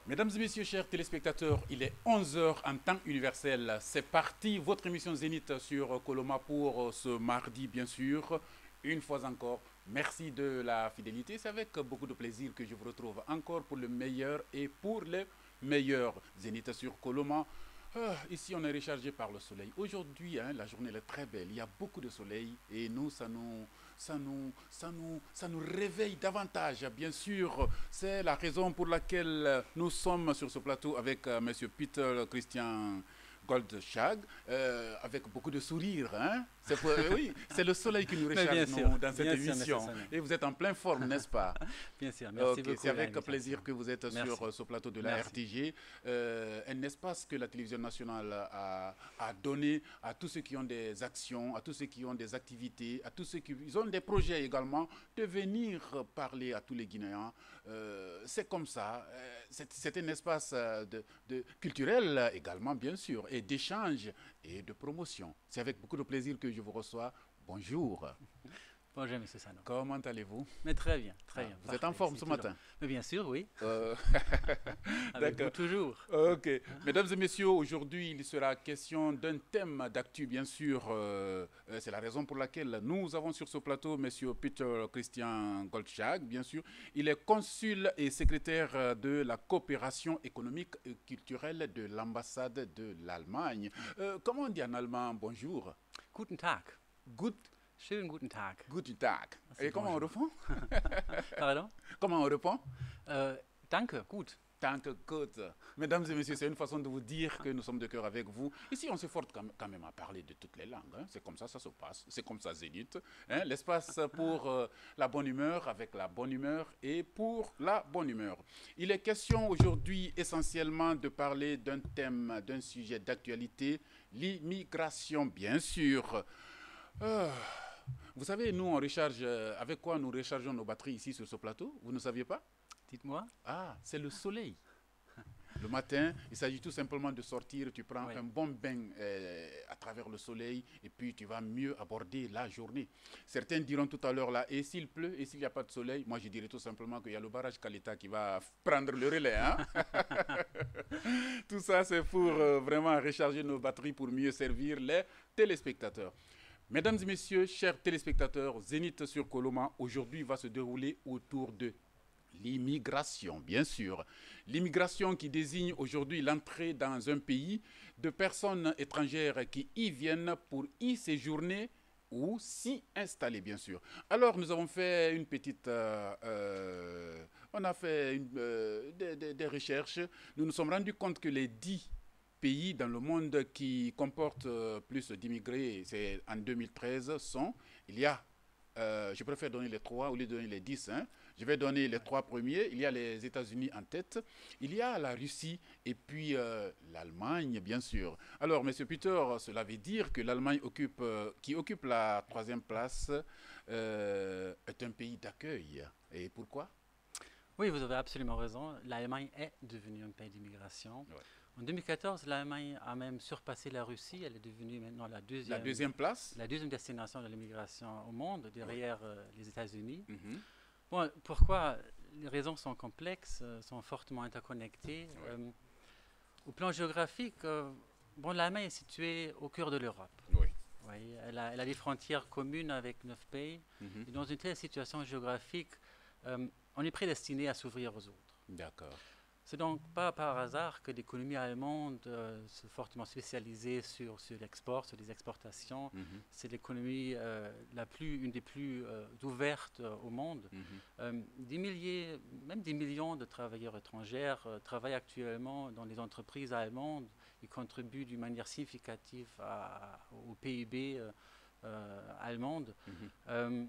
Mesdames et messieurs, chers téléspectateurs, il est 11 heures en temps universel. C'est parti, votre émission Zénith sur Coloma pour ce mardi, bien sûr. Une fois encore, merci de la fidélité. C'est avec beaucoup de plaisir que je vous retrouve encore pour le meilleur et pour le meilleur. Zénith sur Coloma. Ici, on est rechargé par le soleil. Aujourd'hui, la journée est très belle. Il y a beaucoup de soleil et nous, ça nous réveille davantage. Bien sûr, c'est la raison pour laquelle nous sommes sur ce plateau avec Monsieur Peter Christian Goldschag, avec beaucoup de sourires. Hein? Oui, c'est le soleil qui nous recharge dans cette émission. Et vous êtes en pleine forme, n'est-ce pas? Bien sûr, merci beaucoup. C'est avec plaisir que vous êtes sur ce plateau de la RTG, un espace que la télévision nationale a donné à tous ceux qui ont des actions, à tous ceux qui ont des activités, à tous ceux qui ont des projets également, de venir parler à tous les Guinéens. C'est comme ça. C'est un espace culturel également, bien sûr, et d'échange et de promotion. C'est avec beaucoup de plaisir que je vous reçois. Bonjour. Bonjour, M. Sano. Comment allez-vous? Mais très bien, très bien. Vous êtes en forme ce matin? Mais bien sûr, oui. D'accord. Toujours. Ok. Mesdames et messieurs, aujourd'hui, il sera question d'un thème d'actu, bien sûr. C'est la raison pour laquelle nous avons sur ce plateau M. Peter Christian Goldschag, bien sûr. Il est consul et secrétaire de la coopération économique et culturelle de l'ambassade de l'Allemagne. Comment on dit en allemand bonjour? Guten Tag. Schönen guten Tag. Guten Tag. Et comment on répond? Pardon? Comment on répond? Danke, gut. Danke, gut. Mesdames et messieurs, c'est une façon de vous dire que nous sommes de cœur avec vous. Ici, on s'efforce quand même à parler de toutes les langues. Hein. C'est comme ça se passe. C'est comme ça Zénith. Hein. L'espace pour la bonne humeur, avec la bonne humeur et pour la bonne humeur. Il est question aujourd'hui essentiellement de parler d'un thème, d'un sujet d'actualité, l'immigration, bien sûr. Vous savez, nous, on recharge, avec quoi nous rechargeons nos batteries ici sur ce plateau? Vous ne saviez pas? Dites-moi. Ah, c'est le soleil. Le matin, il s'agit tout simplement de sortir, tu prends un bon bain à travers le soleil et puis tu vas mieux aborder la journée. Certains diront tout à l'heure là, et s'il pleut, et s'il n'y a pas de soleil, moi je dirais tout simplement qu'il y a le barrage Kalita qui va prendre le relais. Hein? Tout ça, c'est pour vraiment recharger nos batteries pour mieux servir les téléspectateurs. Mesdames et messieurs, chers téléspectateurs, Zénith sur Coloma, aujourd'hui va se dérouler autour de l'immigration, bien sûr. L'immigration qui désigne aujourd'hui l'entrée dans un pays de personnes étrangères qui y viennent pour y séjourner ou s'y installer, bien sûr. Alors, nous avons fait une petite... on a fait des recherches. Nous nous sommes rendus compte que les 10 pays dans le monde qui comportent plus d'immigrés, c'est en 2013, il y a, je préfère donner les 3 au lieu de donner les 10, hein. Je vais donner les 3 premiers. Il y a les États-Unis en tête, il y a la Russie et puis l'Allemagne, bien sûr. Alors, M. Peter, cela veut dire que l'Allemagne qui occupe la 3e place est un pays d'accueil. Et pourquoi? Oui, vous avez absolument raison. L'Allemagne est devenue un pays d'immigration. Ouais. En 2014, l'Allemagne a même surpassé la Russie. Elle est devenue maintenant la deuxième place, la deuxième destination de l'immigration au monde, derrière les États-Unis. Mm-hmm. Bon, pourquoi? Les raisons sont complexes, sont fortement interconnectées. Oui. Au plan géographique, l'Allemagne est située au cœur de l'Europe. Oui. Oui, elle a des frontières communes avec 9 pays. Mm-hmm. Et dans une telle situation géographique, on est prédestiné à s'ouvrir aux autres. D'accord. C'est donc pas par hasard que l'économie allemande s'est fortement spécialisée sur l'export, sur les exportations. Mm-hmm. C'est l'économie une des plus ouvertes au monde. Mm-hmm. Des milliers, même des millions de travailleurs étrangers travaillent actuellement dans les entreprises allemandes et contribuent d'une manière significative au PIB allemande. Mm-hmm.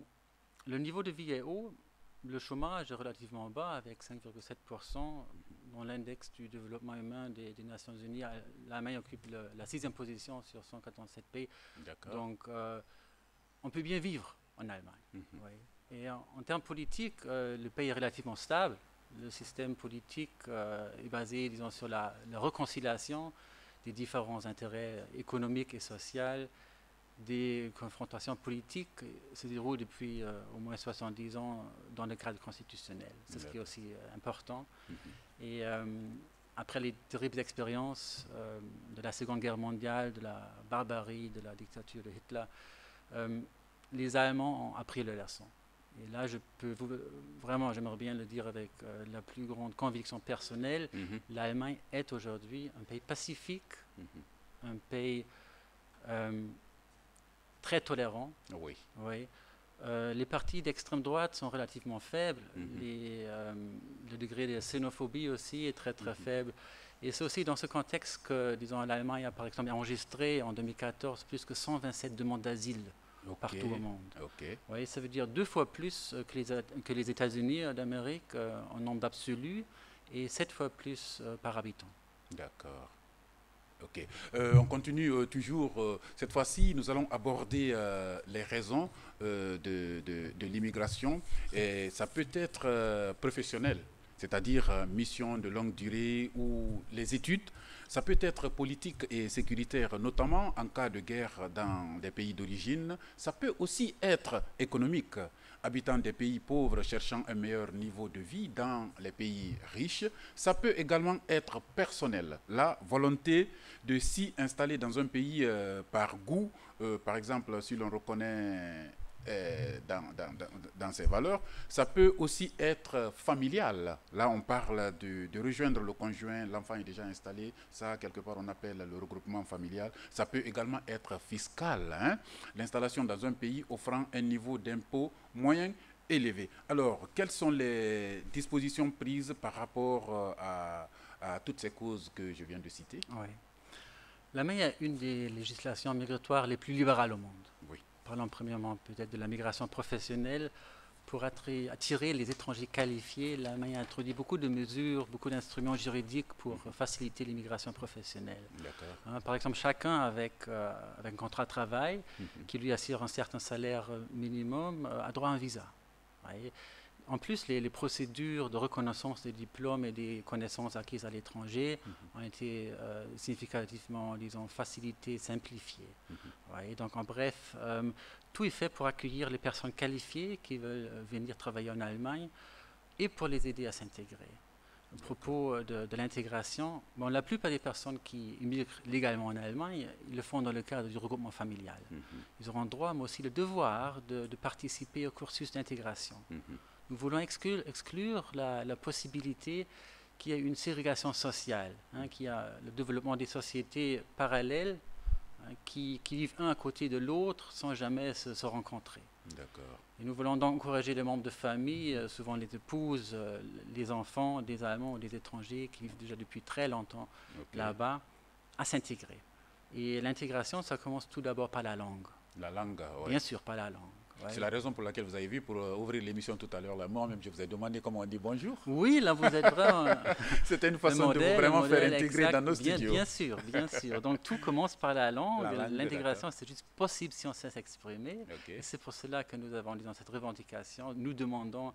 Le niveau de vie est haut. Le chômage est relativement bas, avec 5,7%. Dans l'index du développement humain des Nations Unies, l'Allemagne occupe la 6e position sur 187 pays. Donc, on peut bien vivre en Allemagne. Mm-hmm. Oui. Et en termes politiques, le pays est relativement stable. Le système politique est basé, disons, sur la réconciliation des différents intérêts économiques et sociaux. Des confrontations politiques se déroulent depuis au moins 70 ans dans le cadre constitutionnel. C'est ce qui est aussi important. Mm-hmm. Et après les terribles expériences de la Seconde Guerre mondiale, de la barbarie, de la dictature de Hitler, les Allemands ont appris leur leçon. Et là, vraiment, j'aimerais bien le dire avec la plus grande conviction personnelle, l'Allemagne est aujourd'hui un pays pacifique, un pays très tolérant. Oui. Oui. Les partis d'extrême droite sont relativement faibles. Le degré de xénophobie aussi est très très faible. Et c'est aussi dans ce contexte que, disons, l'Allemagne a par exemple enregistré en 2014 plus que 127 demandes d'asile partout au monde. Oui, ça veut dire 2 fois plus que les États-Unis d'Amérique en nombre absolu et 7 fois plus par habitant. D'accord. Ok. On continue toujours. Cette fois-ci, nous allons aborder les raisons de l'immigration. Et ça peut être professionnel, c'est-à-dire mission de longue durée ou les études. Ça peut être politique et sécuritaire, notamment en cas de guerre dans des pays d'origine. Ça peut aussi être économique, habitants des pays pauvres cherchant un meilleur niveau de vie dans les pays riches. Ça peut également être personnel, la volonté de s'y installer dans un pays par goût, par exemple si l'on reconnaît dans ses valeurs. Ça peut aussi être familial. Là, on parle de rejoindre le conjoint, l'enfant est déjà installé. Ça, quelque part, on appelle le regroupement familial. Ça peut également être fiscal, hein? L'installation dans un pays offrant un niveau d'impôt moyen élevé. Alors, quelles sont les dispositions prises par rapport à toutes ces causes que je viens de citer? Oui. L'Allemagne a une des législations migratoires les plus libérales au monde. Oui. Parlons premièrement peut-être de la migration professionnelle. Pour attirer les étrangers qualifiés, l'Allemagne a introduit beaucoup de mesures, beaucoup d'instruments juridiques pour faciliter l'immigration professionnelle. Par exemple, chacun avec un contrat de travail qui lui assure un certain salaire minimum a droit à un visa. Ouais. En plus, les procédures de reconnaissance des diplômes et des connaissances acquises à l'étranger ont été significativement, disons, facilitées, simplifiées. Ouais, donc, en bref, tout est fait pour accueillir les personnes qualifiées qui veulent venir travailler en Allemagne et pour les aider à s'intégrer. À propos de l'intégration, bon, la plupart des personnes qui immigrent légalement en Allemagne, ils le font dans le cadre du regroupement familial. Ils auront droit, mais aussi le devoir de participer au cursus d'intégration. Nous voulons exclure la possibilité qu'il y ait une ségrégation sociale, qu'il y a le développement des sociétés parallèles qui vivent un à côté de l'autre sans jamais se rencontrer. D'accord. Et nous voulons donc encourager les membres de famille, souvent les épouses, les enfants des Allemands ou des étrangers qui vivent déjà depuis très longtemps là-bas, à s'intégrer. Et l'intégration, ça commence tout d'abord par la langue. La langue, oui. Bien sûr, par la langue. Ouais. C'est la raison pour laquelle vous avez vu, pour ouvrir l'émission tout à l'heure, là, moi-même, je vous ai demandé comment on dit bonjour. Oui, là, vous êtes vraiment... C'était une façon de vous vraiment faire intégrer exact, dans nos studios. Bien sûr, bien sûr. Donc, tout commence par la langue. L'intégration, c'est juste possible si on sait s'exprimer. Et c'est pour cela que nous avons, disons, cette revendication. Nous demandons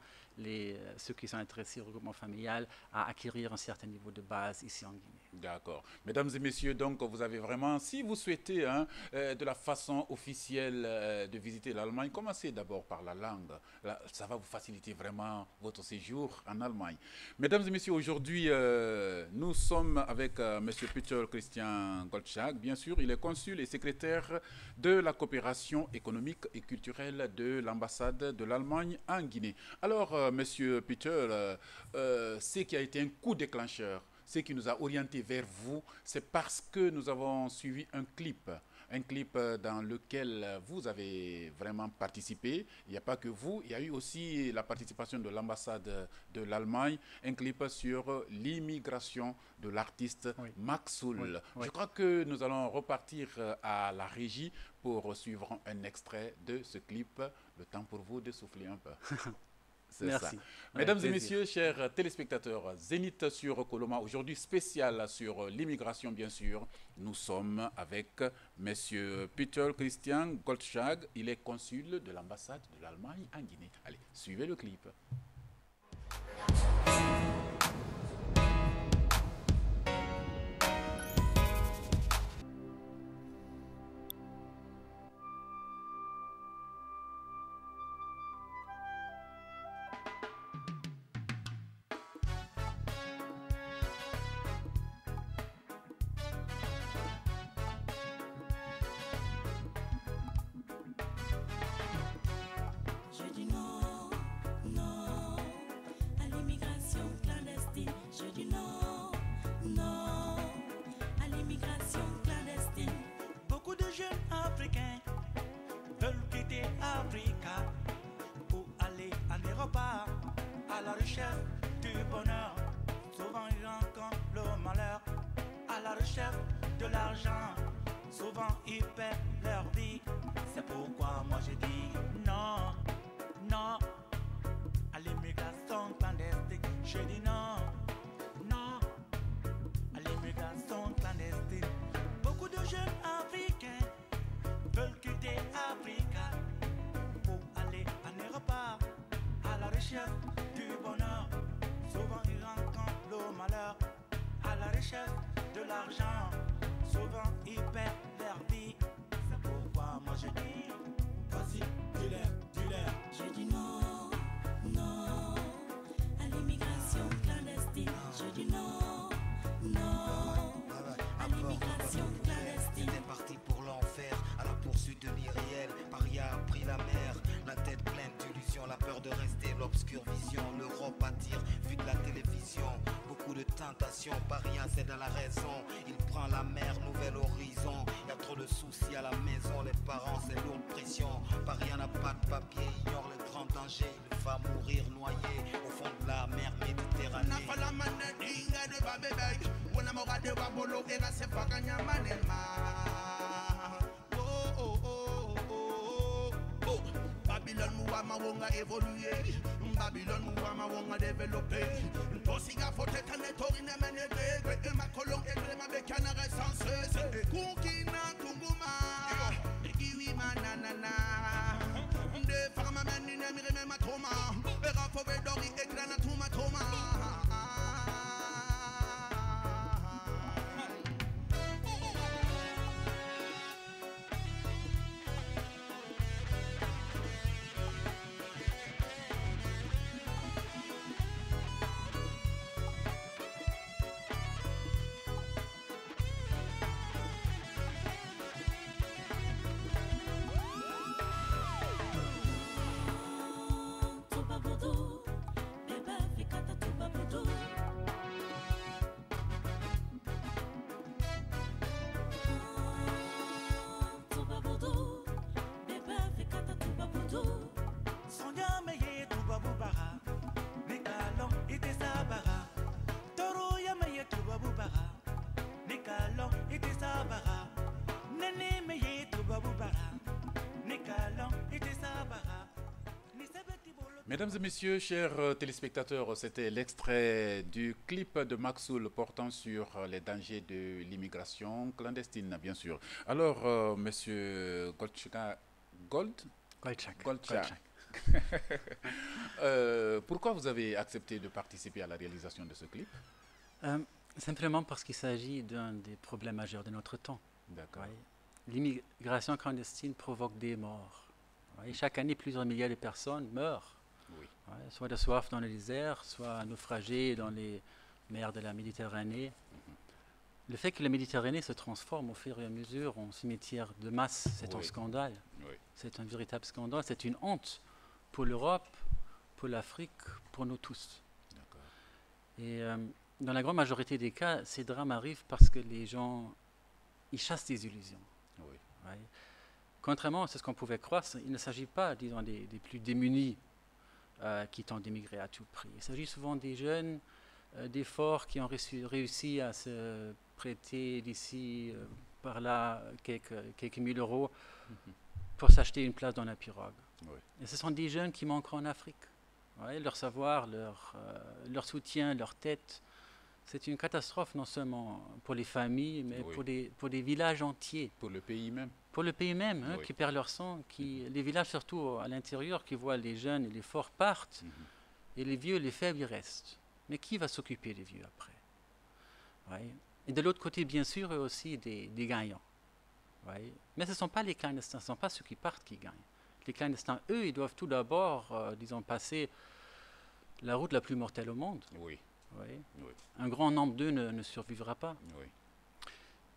ceux qui sont intéressés au regroupement familial à acquérir un certain niveau de base ici en Guinée. D'accord. Mesdames et messieurs, donc, vous avez vraiment, si vous souhaitez, de la façon officielle de visiter l'Allemagne, commencez d'abord par la langue. Là, ça va vous faciliter vraiment votre séjour en Allemagne. Mesdames et messieurs, aujourd'hui, nous sommes avec M. Peter Christian Goldschag. Bien sûr, il est consul et secrétaire de la coopération économique et culturelle de l'ambassade de l'Allemagne en Guinée. Alors, M. Peter, ce qui a été un coup déclencheur, ce qui nous a orientés vers vous, c'est parce que nous avons suivi un clip dans lequel vous avez vraiment participé. Il n'y a pas que vous, il y a eu aussi la participation de l'ambassade de l'Allemagne, un clip sur l'immigration de l'artiste Maxoul. Je crois que nous allons repartir à la régie pour suivre un extrait de ce clip. Le temps pour vous de souffler un peu. Merci. Ça. Mesdames et messieurs, chers téléspectateurs, Zénith sur Coloma, aujourd'hui spécial sur l'immigration, bien sûr. Nous sommes avec M. Peter Christian Goldschag. Il est consul de l'ambassade de l'Allemagne en Guinée. Allez, suivez le clip. à la recherche du bonheur. Souvent ils rencontrent le malheur, à la recherche de l'argent. Souvent ils perdent leur vie. C'est pourquoi moi je dis non, non à l'immigration clandestine. Je dis non, non à l'immigration clandestine. Beaucoup de jeunes africains veulent quitter Africa pour aller en Europe à la recherche du bonheur. Souvent ils rencontrent le malheur, à la recherche de l'argent. Souvent ils perdent leur vie. C'est pourquoi moi je dis vas-y, dis-leur, dis-leur. Je dis non, non à l'immigration clandestine. Je dis non, non à l'immigration clandestine. C'était parti pour l'enfer, à la poursuite de l'irréel. Paria a pris la mer, la tête pleine d'illusions, la peur de rester, l'obscure vision. L'Europe attire, vu de la télévision, beaucoup de tentations. Paris cède à la raison, il prend la mer, nouvel horizon. Y a trop de soucis à la maison, les parents c'est lourde pression. Paris n'a pas de papier, ignore les grands dangers. Il va mourir noyé au fond de la mer Méditerranée. Babylon mouama wonga évoluer, Babylon mouama wonga développer. Posiga fote tane torine menegre, et ma colon et ma bekana recensé. Kukina tunguma, ekiwi manana. De farma menine mire ma toma, era fove dori ekrana tuma toma. Mesdames et messieurs, chers téléspectateurs, c'était l'extrait du clip de Maxoul portant sur les dangers de l'immigration clandestine, bien sûr. Alors, monsieur Goldchak, pourquoi vous avez accepté de participer à la réalisation de ce clip? Simplement parce qu'il s'agit d'un des problèmes majeurs de notre temps. D'accord. Ouais. L'immigration clandestine provoque des morts. Ouais. Chaque année, plusieurs milliers de personnes meurent. Oui. Ouais, soit de soif dans le désert, soit naufragés dans les mers de la Méditerranée. Le fait que la Méditerranée se transforme au fur et à mesure en cimetière de masse, c'est un scandale. Oui. C'est un véritable scandale, c'est une honte pour l'Europe, pour l'Afrique, pour nous tous. Et dans la grande majorité des cas, ces drames arrivent parce que les gens, ils chassent des illusions. Oui. Ouais. Contrairement à ce qu'on pouvait croire, il ne s'agit pas, disons, des plus démunis qui tentent d'émigrer à tout prix. Il s'agit souvent des jeunes, des forts qui ont réussi à se prêter d'ici, par là, quelques mille euros pour s'acheter une place dans la pirogue. Oui. Et ce sont des jeunes qui manqueront en Afrique. Ouais, leur savoir, leur soutien, leur tête, c'est une catastrophe non seulement pour les familles, mais pour des villages entiers. Pour le pays même. Pour le pays même, hein, qui perd leur sang, les villages surtout à l'intérieur, qui voient les jeunes et les forts partent, et les vieux, les faibles, ils restent. Mais qui va s'occuper des vieux après? Ouais. Et de l'autre côté, bien sûr, il y a aussi des gagnants. Ouais. Mais ce ne sont pas les clandestins, ce ne sont pas ceux qui partent qui gagnent. Les clandestins, eux, ils doivent tout d'abord, disons, passer la route la plus mortelle au monde. Oui. Ouais. Oui. Un grand nombre d'eux ne survivra pas. Oui.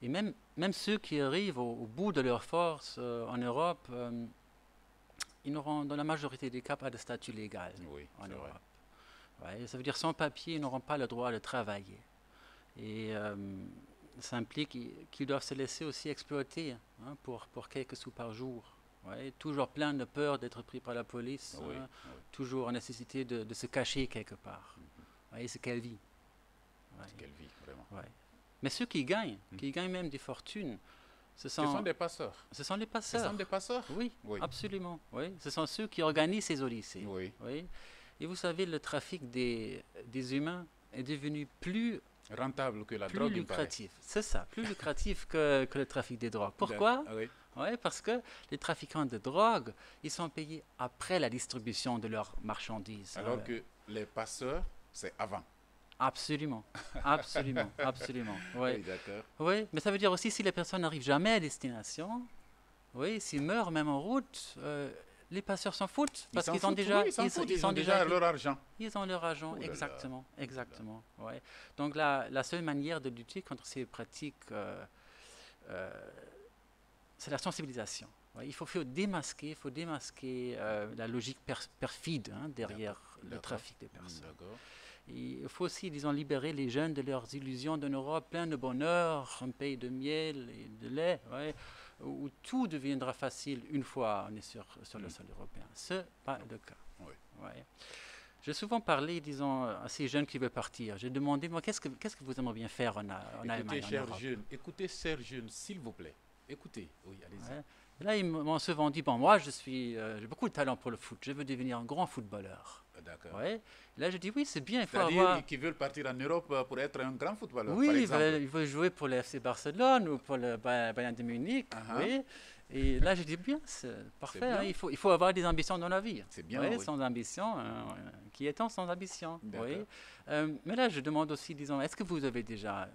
Et même ceux qui arrivent au bout de leur force en Europe, ils n'auront dans la majorité des cas pas de statut légal en Europe. Ouais, ça veut dire sans papier, ils n'auront pas le droit de travailler. Et ça implique qu'ils doivent se laisser aussi exploiter pour quelques sous par jour. Ouais, toujours plein de peur d'être pris par la police, Oui, hein, oui. toujours en nécessité de se cacher quelque part. Ouais, c'est quelle vie. Ouais, Quelle vie, vraiment. ouais. Mais ceux qui gagnent même des fortunes, ce Ce sont sont des passeurs. les Ce sont passeurs. des passeurs. Oui, Oui. absolument. Oui. Ce sont ceux qui organisent ces odyssées. Oui. Oui. Et vous savez, le trafic des humains est devenu plus Rentable que la drogue, il me paraît. lucratif. C'est ça, plus lucratif que le trafic des drogues. Pourquoi? Ah oui. Oui, parce que les trafiquants de drogue, ils sont payés après la distribution de leurs marchandises. Alors que les passeurs, c'est avant. Absolument, absolument, absolument. Oui. Oui, d'accord. Oui, mais ça veut dire aussi si les personnes n'arrivent jamais à destination, oui, s'ils meurent même en route, les passeurs s'en foutent parce s'en qu'ils ont foutent, déjà, oui, ils s'en foutent, ils ont déjà déjà leur argent. ils ont leur argent, Oh là là. exactement, exactement. Ouais. Donc la seule manière de lutter contre ces pratiques, c'est la sensibilisation. Ouais, il faut démasquer, la logique perfide hein, derrière le D'accord. trafic des personnes. D'accord. Et il faut aussi, disons, libérer les jeunes de leurs illusions d'une Europe pleine de bonheur, un pays de miel et de lait, ouais, où tout deviendra facile une fois on est sur le sol européen. Ce n'est pas le cas. Oui. Ouais. J'ai souvent parlé, disons, à ces jeunes qui veulent partir. J'ai demandé, moi, qu'est-ce que vous aimeriez bien faire en Allemagne, Écoutez, en chers Europe? jeunes, écoutez, chers jeunes, s'il vous plaît. Écoutez. Oui, allez-y. Ouais. Et là, ils m'ont souvent dit, bon, moi, j'ai beaucoup de talent pour le foot, je veux devenir un grand footballeur. D'accord. Ouais. Et là, je dis, oui, c'est bien, il faut C'est-à-dire avoir... qu'ils veulent partir en Europe pour être un grand footballeur, Oui, par il exemple. veut jouer pour le FC Barcelone ou pour le Bayern de Munich. Uh-huh. Oui. Et là, je dis bien, c'est parfait. bien. Hein, il faut avoir des ambitions dans la vie. C'est bien, Oui, oui. sans ambition, qui est-on sans ambition? D'accord. Oui. Mais là, je demande aussi, disons, est-ce que vous avez déjà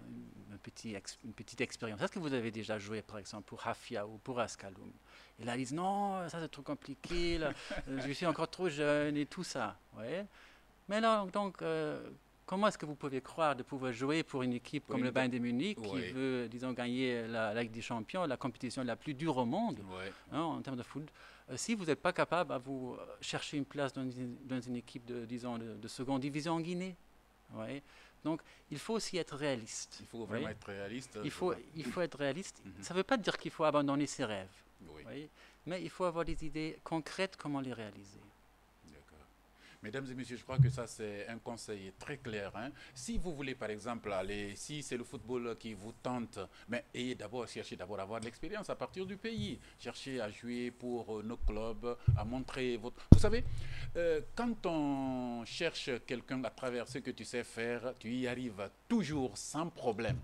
une petite expérience? Est-ce que vous avez déjà joué, par exemple, pour Hafia ou pour Ascalon? Et là, ils disent, non, ça c'est trop compliqué, là, je suis encore trop jeune et tout ça. Oui. Mais là, donc, comment est-ce que vous pouvez croire de pouvoir jouer pour une équipe comme le Bayern de Munich qui Oui. veut, disons, gagner la Ligue des Champions, la compétition la plus dure au monde Ouais. hein, en termes de foot, si vous n'êtes pas capable à vous chercher une place dans une équipe de, disons, de seconde division en Guinée? Ouais. Donc, il faut aussi être réaliste. Il faut vraiment Oui. être réaliste. Il faut être réaliste. Mhm. Ça ne veut pas dire qu'il faut abandonner ses rêves, Oui. oui, mais il faut avoir des idées concrètes comment les réaliser. D'accord. Mesdames et messieurs, je crois que ça c'est un conseil très clair. Hein. Si vous voulez par exemple aller, si c'est le football qui vous tente, mais cherchez d'abord à avoir de l'expérience à partir du pays. Cherchez à jouer pour nos clubs, à montrer votre... Vous savez, quand on cherche quelqu'un à travers ce que tu sais faire, tu y arrives toujours sans problème.